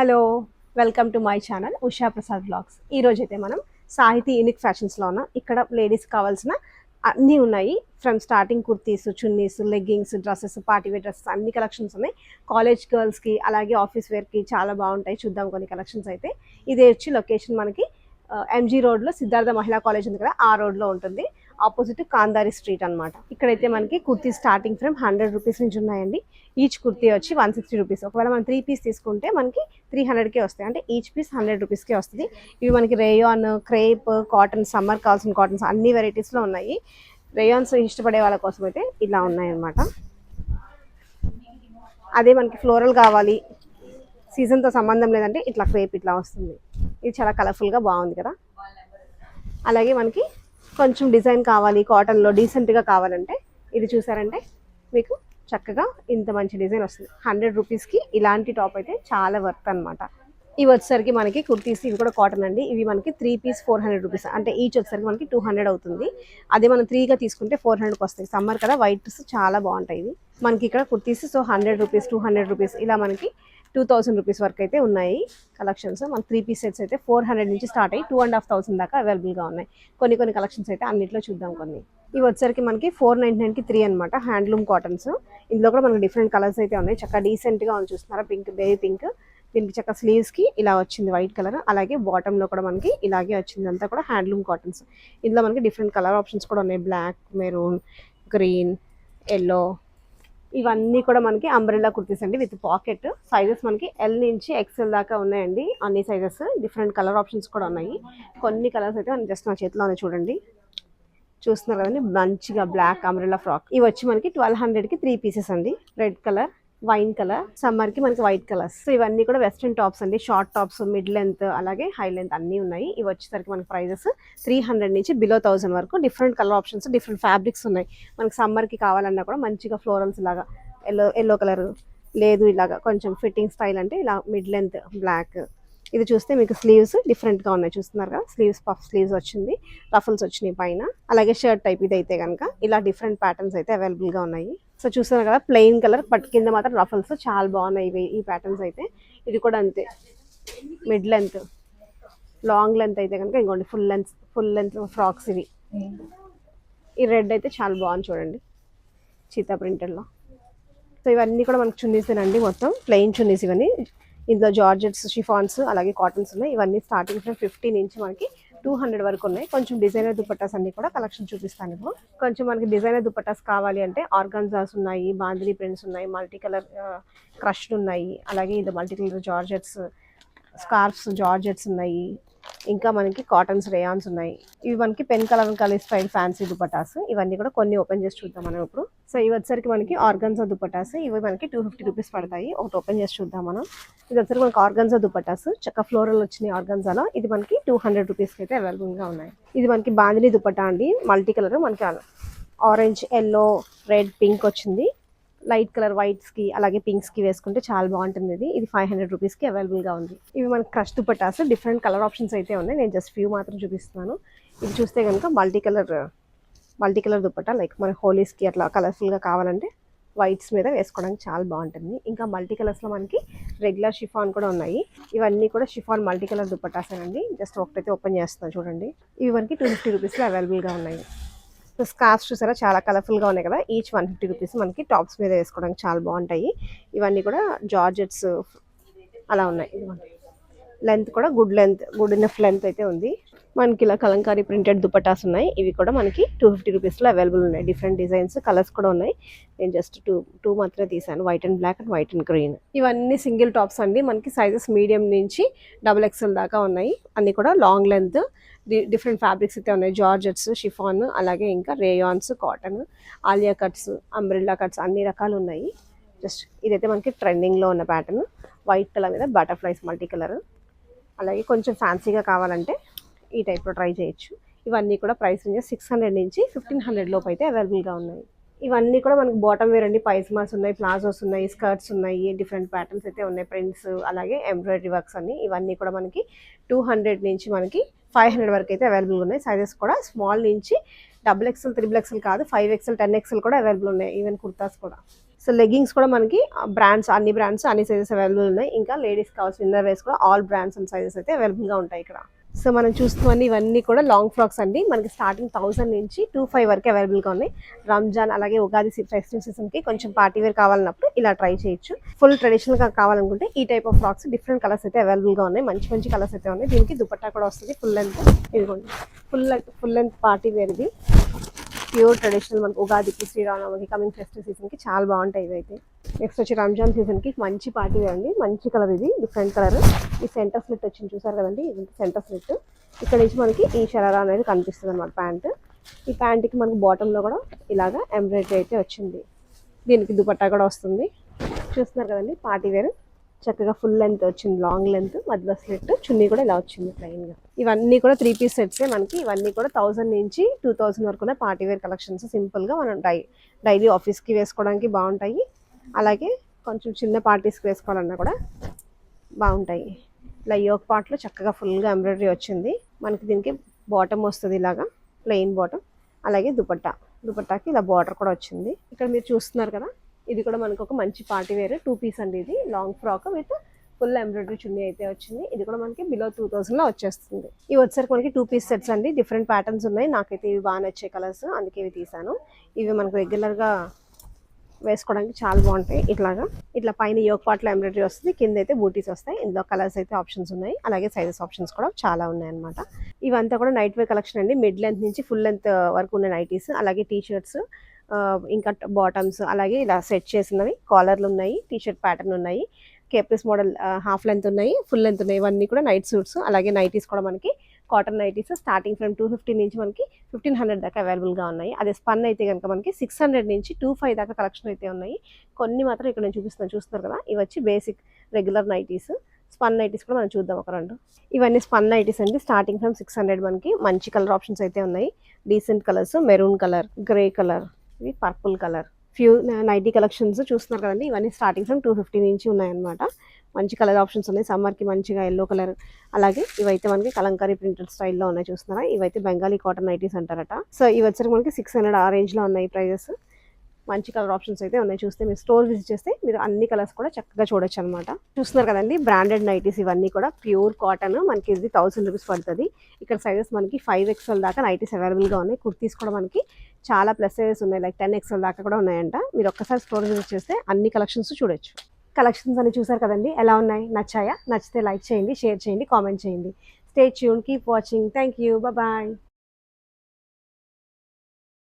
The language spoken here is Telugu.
Hello, welcome to my channel Usha Prasad blogs. ఈరోజు అయితే మనం సాహితీ యూనిక్ ఫ్యాషన్స్లో ఉన్న ఇక్కడ లేడీస్ కావాల్సిన అన్నీ ఉన్నాయి. From starting kurtis, chunnis, leggings, dresses, party wear dresses అన్ని కలెక్షన్స్ ఉన్నాయి. కాలేజ్ గర్ల్స్కి అలాగే ఆఫీస్ వేర్కి చాలా బాగుంటాయి. చూద్దాం కొన్ని కలెక్షన్స్ అయితే. ఇది వచ్చి లొకేషన్ మనకి ఎంజీ రోడ్లో సిద్ధార్థ మహిళా కాలేజ్ ఉంది కదా, ఆ రోడ్లో ఉంటుంది. ఆపోజిట్ కాందారి స్ట్రీట్ అనమాట. ఇక్కడైతే మనకి కుర్తీ స్టార్టింగ్ ఫ్రమ్ 100 రూపీస్ నుంచి ఉన్నాయండి. ఈచ్ కుర్తీ వచ్చి 160 రూపీస్. ఒకవేళ మనం 3 పీస్ తీసుకుంటే మనకి 300కే వస్తాయి. అంటే ఈచ్ పీస్ 100 రూపీస్కే వస్తుంది. ఇవి మనకి రేయాన్, క్రేప్, కాటన్, సమ్మర్ కావాల్సిన కాటన్స్ అన్ని వెరైటీస్లో ఉన్నాయి. రేయాన్స్ ఇష్టపడే వాళ్ళ కోసం అయితే ఇలా ఉన్నాయన్నమాట. అదే మనకి ఫ్లోరల్ కావాలి, సీజన్తో సంబంధం లేదంటే ఇట్లా క్రేప్ ఇట్లా వస్తుంది. ఇది చాలా కలర్ఫుల్గా బాగుంది కదా. అలాగే మనకి కొంచెం డిజైన్ కావాలి, కాటన్లో డీసెంట్గా కావాలంటే ఇది చూసారంటే మీకు చక్కగా ఇంత మంచి డిజైన్ వస్తుంది. 100 రూపీస్కి ఇలాంటి టాప్ అయితే చాలా వర్త్ అనమాట. ఇవి వచ్చేసరికి మనకి కుర్తీస్, ఇవి కూడా కాటన్ అండి. ఇవి మనకి 3 పీస్ 400 రూపీస్. అంటే ఈచ్ వచ్చేసరికి మనకి 200 అవుతుంది. అదే మనం 3గా తీసుకుంటే 400కి వస్తాయి. సమ్మర్ కదా, వైట్స్ చాలా బాగుంటాయి ఇవి మనకి ఇక్కడ కుర్తీస్. సో 100 రూపీస్, 200 రూపీస్ ఇలా మనకి 2000 రూపీస్ వరకు అయితే ఉన్నాయి కలెక్షన్స్. మనకి 3 పీస్ సెట్స్ అయితే 400 నుంచి స్టార్ట్ అయ్యి 2500 దాకా అవైలబుల్గా ఉన్నాయి. కొన్ని కలెక్షన్స్ అయితే అన్నిట్లో చూద్దాం. కొన్ని ఇవి వచ్చరికి మనకి 499కి 3 అనమాట. Handloom cottons. ఇందులో కూడా మనకి డిఫరెంట్ కలర్స్ అయితే ఉన్నాయి. చక్కగా డీసెంట్గా ఉంది. చూస్తున్నారా, పింక్, బేబీ పింక్. దీనికి చక్కగా స్లీవ్స్కి ఇలా వచ్చింది వైట్ కలర్. అలాగే బాటంలో కూడా మనకి ఇలాగే వచ్చింది. అంతా కూడా హ్యాండ్లూమ్ కాటన్స్. ఇందులో మనకి డిఫరెంట్ కలర్ ఆప్షన్స్ కూడా ఉన్నాయి. Black, maroon, green, yellow. ఇవన్నీ కూడా మనకి అంబ్రెల్లా కుర్తీస్ అండి విత్ పాకెట్. సైజెస్ మనకి ఎల్ నుంచి ఎక్స్ఎల్ దాకా ఉన్నాయండి. అన్ని సైజెస్, డిఫరెంట్ కలర్ ఆప్షన్స్ కూడా ఉన్నాయి. కొన్ని కలర్స్ అయితే మనం జస్ట్ నా చేతిలో ఉన్నాయి చూడండి. చూస్తున్నారు కదండి, మంచిగా బ్లాక్ అంబ్రెల్లా ఫ్రాక్. ఇవి వచ్చి మనకి 1200కి 3 పీసెస్ అండి. రెడ్ కలర్, వైన్ కలర్, సమ్మర్కి మనకి వైట్ కలర్స్. సో ఇవన్నీ కూడా వెస్ట్రన్ టాప్స్ అండి. షార్ట్ టాప్స్, మిడ్ లెంత్, అలాగే హై లెంత్ అన్నీ ఉన్నాయి. ఇవి వచ్చేసరికి మనకి ప్రైజెస్ 300 నుంచి బిలో 1000 వరకు. Different colour options, different fabrics ఉన్నాయి. మనకి సమ్మర్కి కావాలన్నా కూడా మంచిగా ఫ్లోరల్స్ లాగా, ఎల్లో కలర్ లేదు, ఇలాగా కొంచెం ఫిట్టింగ్ స్టైల్ అంటే ఇలా మిడ్ లెంత్ బ్లాక్. ఇది చూస్తే మీకు స్లీవ్స్ డిఫరెంట్గా ఉన్నాయి. చూస్తున్నారు కదా, స్లీవ్స్ పఫ్ స్లీవ్స్ వచ్చింది, రఫల్స్ వచ్చినాయి పైన. అలాగే షర్ట్ టైప్ ఇది అయితే కనుక ఇలా డిఫరెంట్ ప్యాటర్న్స్ అయితే అవైలబుల్గా ఉన్నాయి. సో చూస్తున్నారు కదా, ప్లెయిన్ కలర్ బట్ కింద మాత్రం రఫల్స్ చాలా బాగున్నాయి ఇవి. ఈ ప్యాటర్న్స్ అయితే ఇది కూడా అంతే. మిడ్ లెంత్, లాంగ్ లెంత్ అయితే కనుక ఇంకోండి ఫుల్ లెంత్ ఫ్రాక్స్ ఇవి. ఈ రెడ్ అయితే చాలా బాగుంది చూడండి, చీతా ప్రింటెడ్లో. సో ఇవన్నీ కూడా మనకు చున్నీసేనండి, మొత్తం ప్లెయిన్ చున్నీస్ ఇవన్నీ. ఇందులో జార్జెట్స్, షిఫాన్స్, అలాగే కాటన్స్ ఉన్నాయి. ఇవన్నీ స్టార్టింగ్ ఫ్రమ్ 50 నుంచి మనకి 200 వరకు ఉన్నాయి. కొంచెం డిజైనర్ దుపట్టాస్ అన్ని కూడా కలెక్షన్ చూపిస్తాను ఇప్పుడు. కొంచెం మనకి డిజైనర్ దుపట్టాస్ కావాలి అంటే ఆర్గాన్జాస్ ఉన్నాయి, బాందిని ప్రింట్స్ ఉన్నాయి, మల్టీ కలర్ క్రష్డ్ ఉన్నాయి. అలాగే ఇది multi colour georgettes, scarfs georgettes ఉన్నాయి. ఇంకా మనకి కాటన్స్, రేయాన్స్ ఉన్నాయి. ఇవి మనకి pen colour style fancy dupattas. ఇవన్నీ కూడా కొన్ని ఓపెన్ చేసి చూద్దాం మనం ఇప్పుడు. సో ఇవి వచ్చరికి మనకి ఆర్గాన్జా దుపట్టాస్. ఇవి మనకి 250 రూపీస్ పడతాయి. ఒకటి ఓపెన్ చేసి చూద్దాం మనం. ఇది వచ్చరికి మనకి ఆర్గాన్జా దుపట్టాస్, చక్క ఫ్లోరల్ వచ్చినాయి ఆర్గాన్జాలో. ఇది మనకి 200 రూపీస్కి అయితే అవైలబుల్గా ఉన్నాయి. ఇది మనకి బాందిని దుపట్టా అండి, మల్టీ కలర్. మనకి ఆరెంజ్, ఎల్లో, రెడ్, పింక్ వచ్చింది. లైట్ కలర్ వైట్స్కి అలాగే పింక్స్కి వేసుకుంటే చాలా బాగుంటుంది. ఇది 500 రూపీస్కి అవైలబుల్గా ఉంది. ఇవి మనకి crush dupattas, different colour options అయితే ఉన్నాయి. నేను జస్ట్ ఫ్యూ మాత్రం చూపిస్తున్నాను. ఇది చూస్తే కనుక మల్టీ కలర్ దుపట్టా, లైక్ మన హోలీస్కి అట్లా కలర్ఫుల్గా కావాలంటే వైట్స్ మీద వేసుకోవడానికి చాలా బాగుంటుంది. ఇంకా మల్టీ కలర్స్లో మనకి రెగ్యులర్ షిఫాన్ కూడా ఉన్నాయి. ఇవన్నీ కూడా షిఫాన్ మల్టీ కలర్ దుపట్టాసేనండి. జస్ట్ ఒకటైతే ఓపెన్ చేస్తున్నాను చూడండి. ఇవి మనకి 250 రూపీస్లో అవైలబుల్గా ఉన్నాయి. సో స్కార్ఫ్స్ చూసారా, చాలా కలర్ఫుల్గా ఉన్నాయి కదా. Each 150 rupees. మనకి టాప్స్ మీద వేసుకోవడానికి చాలా బాగుంటాయి. ఇవన్నీ కూడా జార్జెట్స్ అలా ఉన్నాయి. లెంత్ కూడా గుడ్ ఇనఫ్ లెంత్ అయితే ఉంది. మనకి ఇలా కలంకారీ ప్రింటెడ్ దుపట్టాస్ ఉన్నాయి. ఇవి కూడా మనకి 250 రూపీస్లో అవైలబుల్ ఉన్నాయి. డిఫరెంట్ డిజైన్స్, కలర్స్ కూడా ఉన్నాయి. నేను జస్ట్ టూ మాత్రమే తీసాను, white and black and white and green. ఇవన్నీ సింగిల్ టాప్స్ అండి. మనకి సైజెస్ మీడియం నుంచి XXL దాకా ఉన్నాయి. అన్నీ కూడా లాంగ్ లెంత్, డిఫరెంట్ ఫ్యాబ్రిక్స్ అయితే ఉన్నాయి. జార్జెట్స్, షిఫాన్, అలాగే ఇంకా rayons, cotton, Alia cuts, umbrella cuts అన్ని రకాలు ఉన్నాయి. జస్ట్ ఇదైతే మనకి ట్రెండింగ్లో ఉన్న ప్యాటర్న్, వైట్ కలర్ మీద బటర్ఫ్లైస్ మల్టీ కలర్. అలాగే కొంచెం ఫ్యాన్సీగా కావాలంటే ఈ టైప్లో ట్రై చేయొచ్చు. ఇవన్నీ కూడా ప్రైస్ రేంజ్ 600 నుంచి 1500 లోపు అయితే అవైలబుల్గా ఉన్నాయి. ఇవన్నీ కూడా మనకి బాటమ్ వేర్ అండి. పైజమాస్ ఉన్నాయి, ప్లాజోస్ ఉన్నాయి, స్కర్ట్స్ ఉన్నాయి, డిఫరెంట్ ప్యాటర్న్స్ అయితే ఉన్నాయి, ప్రింట్స్, అలాగే ఎంబ్రాయిడరీ వర్క్స్ అన్ని. ఇవన్నీ కూడా మనకి 200 నుంచి మనకి 500 వరకు అయితే అవైలబుల్ ఉన్నాయి. సైజెస్ కూడా స్మాల్ నుంచి XXL, XXL కాదు, 5XL, 10XL కూడా అవైలబుల్ ఉన్నాయి. ఈవెన్ కుర్తాస్ కూడా. సో లెగ్గింగ్స్ కూడా మనకి బ్రాండ్స్ అన్ని బ్రాండ్స్ అన్ని సైజెస్ అవైలబుల్ ఉన్నాయి. ఇంకా లేడీస్ కావాల్సిన ఇన్నర్ వేర్స్ కూడా ఆల్ బ్రాండ్స్ అండ్ సైజెస్ అయితే అవైలబుల్గా ఉంటాయి ఇక్కడ. సో మనం చూస్తున్నవన్నీ ఇవన్నీ కూడా లాంగ్ ఫ్రాక్స్ అండి. మనకి స్టార్టింగ్ 1000 నుంచి 25 వరకు అవైలబుల్గా ఉన్నాయి. రంజాన్ అలాగే ఉగాది ఫెస్టివ్ సీజన్కి కొంచెం పార్టీ వేర్ కావాలన్నప్పుడు ఇలా ట్రై చేయొచ్చు. ఫుల్ ట్రెడిషనల్గా కావాలనుకుంటే ఈ type of frocks different colours అయితే అవైలబుల్గా ఉన్నాయి. మంచి మంచి కలర్స్ అయితే ఉన్నాయి. దీనికి దుపట్టా కూడా వస్తుంది ఫుల్ లెంత్. ఇదిగోండి ఫుల్ లెంత్ పార్టీ వేర్ ఇది. ప్యూర్ ట్రెడిషనల్ మనకి ఉగాదికి శ్రీరామనవమికి కమింగ్ ఫెస్టివ్ సీజన్కి చాలా బాగుంటాయి ఇవైతే. నెక్స్ట్ వచ్చి రంజాన్ సీజన్కి మంచి పార్టీ వేర్ అండి. మంచి కలర్ ఇది, డిఫరెంట్ కలర్. ఈ సెంటర్ స్లిట్ వచ్చింది చూసారు కదండి, ఇది సెంటర్ స్లిట్. ఇక్కడ నుంచి మనకి ఈ షరారా అనేది కనిపిస్తుంది అనమాట ప్యాంట్. ఈ ప్యాంట్కి మనకి బాటంలో కూడా ఇలాగా ఎంబ్రాయిడరీ అయితే వచ్చింది. దీనికి దుపట్టా కూడా వస్తుంది. చూస్తున్నారు కదండి పార్టీ వేర్ చక్కగా ఫుల్ లెంత్ వచ్చింది, లాంగ్ లెంత్, మధ్యలో స్లిట్, చున్నీ కూడా ఇలా వచ్చింది ప్లెయిన్గా. ఇవన్నీ కూడా 3 పీస్ సెట్సే మనకి. ఇవన్నీ కూడా 1000 నుంచి 2000 వరకు ఉన్న పార్టీ వేర్ కలెక్షన్స్. సింపుల్గా మనం డైలీ ఆఫీస్కి వేసుకోవడానికి బాగుంటాయి. అలాగే కొంచెం చిన్న పార్టీస్కి వేసుకోవాలన్నా కూడా బాగుంటాయి. ఇలా యోక్ పార్ట్లో చక్కగా ఫుల్గా ఎంబ్రాయిడరీ వచ్చింది. మనకి దీనికి బాటమ్ వస్తుంది ఇలాగా ప్లెయిన్ బాటమ్. అలాగే దుపట్టాకి ఇలా బార్డర్ కూడా వచ్చింది. ఇక్కడ మీరు చూస్తున్నారు కదా, ఇది కూడా మనకు ఒక మంచి పార్టీ వేర్ 2 పీస్ అండి. ఇది long frock with full embroidery చున్నీ అయితే వచ్చింది. ఇది కూడా మనకి బిలో 2000లో వచ్చేస్తుంది. ఇవి వచ్చేసరికి మనకి 2 పీస్ సెట్స్ అండి. డిఫరెంట్ ప్యాటర్న్స్ ఉన్నాయి. నాకైతే ఇవి బాగా నచ్చే కలర్స్, అందుకే ఇవి తీసాను. ఇవి మనకు రెగ్యులర్గా వేసుకోవడానికి చాలా బాగుంటాయి. ఇట్లా పైన యోక్ పార్ట్లో ఎంబ్రాయిడరీ వస్తుంది, కింద అయితే బూటీస్ వస్తాయి. ఇందులో కలర్స్ అయితే ఆప్షన్స్ ఉన్నాయి, అలాగే సైజెస్ ఆప్షన్స్ కూడా చాలా ఉన్నాయి అనమాట. ఇవంతా కూడా నైట్ వేర్ కలెక్షన్ అండి. మిడ్ లెంత్ నుంచి ఫుల్ లెంత్ వరకు ఉన్న నైటీస్, అలాగే టీ షర్ట్స్, ఇంకా బాటమ్స్, అలాగే ఇలా సెట్ చేసినవి కాలర్లు ఉన్నాయి, టీ షర్ట్ ప్యాటర్న్ ఉన్నాయి, కేప్రిస్ మోడల్ హాఫ్ లెంత్ ఉన్నాయి, ఫుల్ లెంత్ ఉన్నాయి. ఇవన్నీ కూడా నైట్ సూట్స్. అలాగే నైటీస్ కూడా మనకి కాటన్ నైటీస్ స్టార్టింగ్ ఫ్రమ్ 250 నుంచి మనకి 1500 దాకా అవైలబుల్గా ఉన్నాయి. అదే స్పన్ అయితే కనుక మనకి 600 నుంచి 25 దాకా కలెక్షన్ అయితే ఉన్నాయి. కొన్ని మాత్రం ఇక్కడ నేను చూస్తున్నారు కదా, ఇవి వచ్చి basic regular nighties. Spun nighties కూడా మనం చూద్దాం ఒక రెండు. ఇవన్నీ స్పన్ నైటీస్ అండి. స్టార్టింగ్ ఫ్రమ్ 600 మనకి మంచి కలర్ ఆప్షన్స్ అయితే ఉన్నాయి. Decent colours, maroon colour, grey colour, ఇది purple colour. Few nighty collections చూస్తున్నారు కదండి. ఇవన్నీ స్టార్టింగ్ ఫ్రమ్ 250 నుంచి ఉన్నాయన్నమాట. మంచి కలర్ ఆప్షన్స్ ఉన్నాయి. సమ్మర్కి మంచిగా ఎల్లో కలర్. అలాగే ఇవైతే మనకి కలంకారీ ప్రింటెడ్ స్టైల్లో ఉన్నాయి చూస్తున్నారా. ఇవైతే బెంగాలీ కాటన్ నైటీస్ అంటారట. సో ఇవి వచ్చరికి మనకి 600 ఆ రేంజ్లో ఉన్నాయి ప్రైజెస్. మంచి కలర్ ఆప్షన్స్ అయితే ఉన్నాయి. చూస్తే మీరు స్టోర్ విజిట్ చేస్తే మీరు అన్ని కలర్స్ కూడా చక్కగా చూడొచ్చు అనమాట. చూస్తున్నారు కదండి బ్రాండెడ్ నైటీస్. ఇవన్నీ కూడా ప్యూర్ కాటన్. మనకి ఇది 1000 రూపీస్ పడుతుంది. ఇక్కడ సైజెస్ మనకి 5XL దాకా నైటీస్ అవైలబుల్గా ఉన్నాయి. కుర్తీస్ కూడా మనకి చాలా ప్లస్ సైజెస్ ఉన్నాయి, లైక్ 10XL దాకా కూడా ఉన్నాయంట. మీరు ఒక్కసారి స్టోర్ విజిట్ చేస్తే అన్ని కలెక్షన్స్ చూడొచ్చు. కలెక్షన్స్ అన్ని చూసారు కదండి, ఎలా ఉన్నాయి, నచ్చాయా? నచ్చితే లైక్ చేయండి, షేర్ చేయండి, కామెంట్ చేయండి. Stay tune, keep watching. Thank you, bye.